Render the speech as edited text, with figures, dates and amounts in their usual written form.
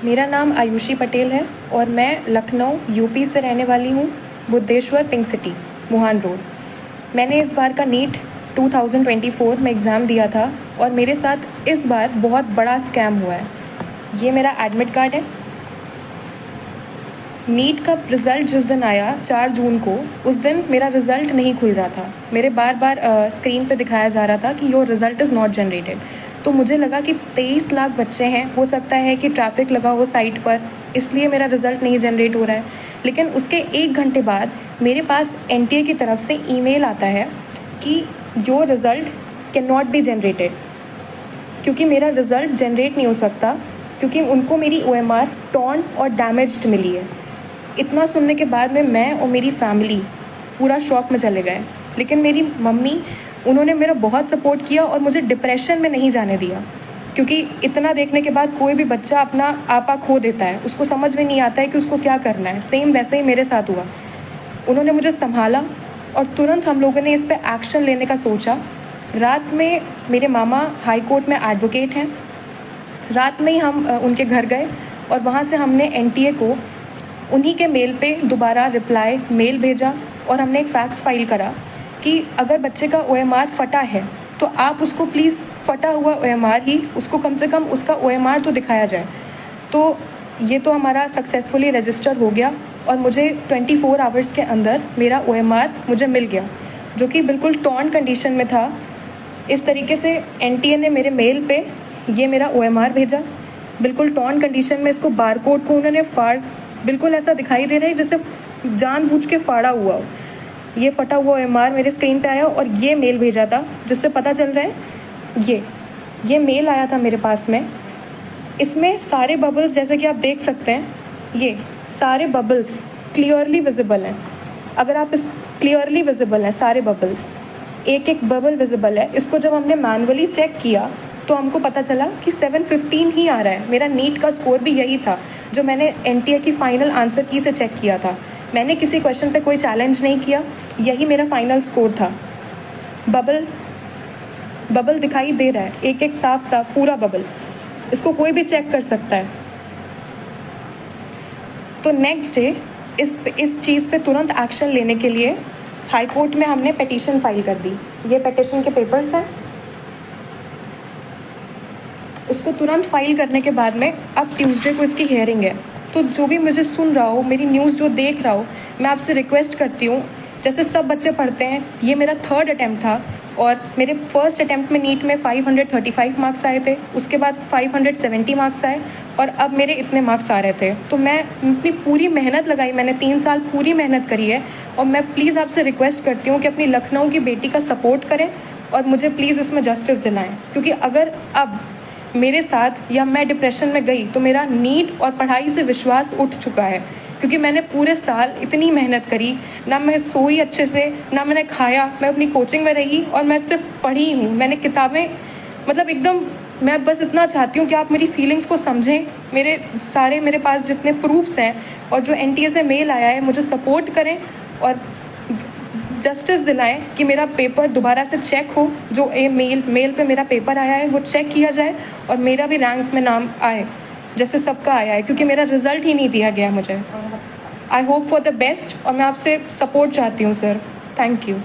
मेरा नाम आयुषी पटेल है और मैं लखनऊ यूपी से रहने वाली हूँ, बुद्धेश्वर पिंक सिटी, मुहान रोड। मैंने इस बार का नीट 2024 में एग्ज़ाम दिया था और मेरे साथ इस बार बहुत बड़ा स्कैम हुआ है। ये मेरा एडमिट कार्ड है। नीट का रिज़ल्ट जिस दिन आया 4 जून को, उस दिन मेरा रिज़ल्ट नहीं खुल रहा था। मेरे बार बार स्क्रीन पे दिखाया जा रहा था कि your result is not generated. तो मुझे लगा कि 23 लाख बच्चे हैं, हो सकता है कि ट्रैफिक लगा हो साइट पर, इसलिए मेरा रिज़ल्ट नहीं जनरेट हो रहा है। लेकिन उसके 1 घंटे बाद मेरे पास एनटीए की तरफ से ईमेल आता है कि your result can not be generated, क्योंकि मेरा रिज़ल्ट जनरेट नहीं हो सकता, क्योंकि उनको मेरी OMR टॉर्न और डैमेज्ड मिली है। इतना सुनने के बाद में मैं और मेरी फैमिली पूरा शॉक में चले गए। लेकिन मेरी मम्मी, उन्होंने मेरा बहुत सपोर्ट किया और मुझे डिप्रेशन में नहीं जाने दिया, क्योंकि इतना देखने के बाद कोई भी बच्चा अपना आपा खो देता है, उसको समझ में नहीं आता है कि उसको क्या करना है। सेम वैसे ही मेरे साथ हुआ। उन्होंने मुझे संभाला और तुरंत हम लोगों ने इस पर एक्शन लेने का सोचा। रात में मेरे मामा हाई कोर्ट में एडवोकेट हैं, रात में ही हम उनके घर गए और वहाँ से हमने एनटीए को उन्हीं के मेल पे दोबारा रिप्लाई मेल भेजा और हमने एक फैक्स फाइल करा कि अगर बच्चे का OMR फटा है तो आप उसको प्लीज़ फटा हुआ OMR ही, उसको कम से कम उसका OMR तो दिखाया जाए। तो ये तो हमारा सक्सेसफुली रजिस्टर हो गया और मुझे 24 आवर्स के अंदर मेरा OMR मुझे मिल गया, जो कि बिल्कुल टॉर्न कंडीशन में था। इस तरीके से एनटीए ने मेरे मेल पे ये मेरा OMR भेजा, बिल्कुल टॉर्न कंडीशन में। इसको बारकोड को उन्होंने बिल्कुल ऐसा दिखाई दे रहा है जैसे जानबूझ के फाड़ा हुआ हो। ये फटा हुआ OMR मेरे स्क्रीन पे आया और ये मेल भेजा था, जिससे पता चल रहा है ये मेल आया था मेरे पास में। इसमें सारे बबल्स, जैसे कि आप देख सकते हैं, ये सारे बबल्स क्लियरली विजिबल हैं। अगर आप इस क्लियरली विजिबल हैं सारे बबल्स, एक एक बबल विजिबल है। इसको जब हमने मैनुअली चेक किया तो हमको पता चला कि 715 ही आ रहा है। मेरा नीट का स्कोर भी यही था जो मैंने एनटीए की फाइनल आंसर की से चेक किया था। मैंने किसी क्वेश्चन पे कोई चैलेंज नहीं किया, यही मेरा फाइनल स्कोर था। बबल दिखाई दे रहा है, एक एक साफ साफ पूरा बबल, इसको कोई भी चेक कर सकता है। तो नेक्स्ट डे इस चीज़ पे तुरंत एक्शन लेने के लिए हाई कोर्ट में हमने पिटीशन फाइल कर दी। ये पिटीशन के पेपर्स हैं। उसको तुरंत फाइल करने के बाद में अब ट्यूसडे को इसकी हियरिंग है। तो जो भी मुझे सुन रहा हो, मेरी न्यूज़ जो देख रहा हो, मैं आपसे रिक्वेस्ट करती हूँ, जैसे सब बच्चे पढ़ते हैं, ये मेरा 3rd अटैम्प्ट था और मेरे फर्स्ट अटैम्प्ट में नीट में 535 मार्क्स आए थे, उसके बाद 570 मार्क्स आए और अब मेरे इतने मार्क्स आ रहे थे। तो मैं अपनी पूरी मेहनत लगाई, मैंने 3 साल पूरी मेहनत करी है और मैं प्लीज़ आपसे रिक्वेस्ट करती हूँ कि अपनी लखनऊ की बेटी का सपोर्ट करें और मुझे प्लीज़ इसमें जस्टिस दिलाएं, क्योंकि अगर अब मेरे साथ या मैं डिप्रेशन में गई तो मेरा नीट और पढ़ाई से विश्वास उठ चुका है, क्योंकि मैंने पूरे साल इतनी मेहनत करी, ना मैं सोई अच्छे से, ना मैंने खाया, मैं अपनी कोचिंग में रही और मैं सिर्फ पढ़ी हूँ। मैंने किताबें, मतलब एकदम, मैं बस इतना चाहती हूँ कि आप मेरी फीलिंग्स को समझें। मेरे पास जितने प्रूफ्स हैं और जो एनटीए से मेल आया है, मुझे सपोर्ट करें और जस्टिस दिलाएं कि मेरा पेपर दोबारा से चेक हो। जो मेल पे मेरा पेपर आया है वो चेक किया जाए और मेरा भी रैंक में नाम आए जैसे सबका आया है, क्योंकि मेरा रिजल्ट ही नहीं दिया गया मुझे। I hope for the best और मैं आपसे सपोर्ट चाहती हूँ सर। Thank you.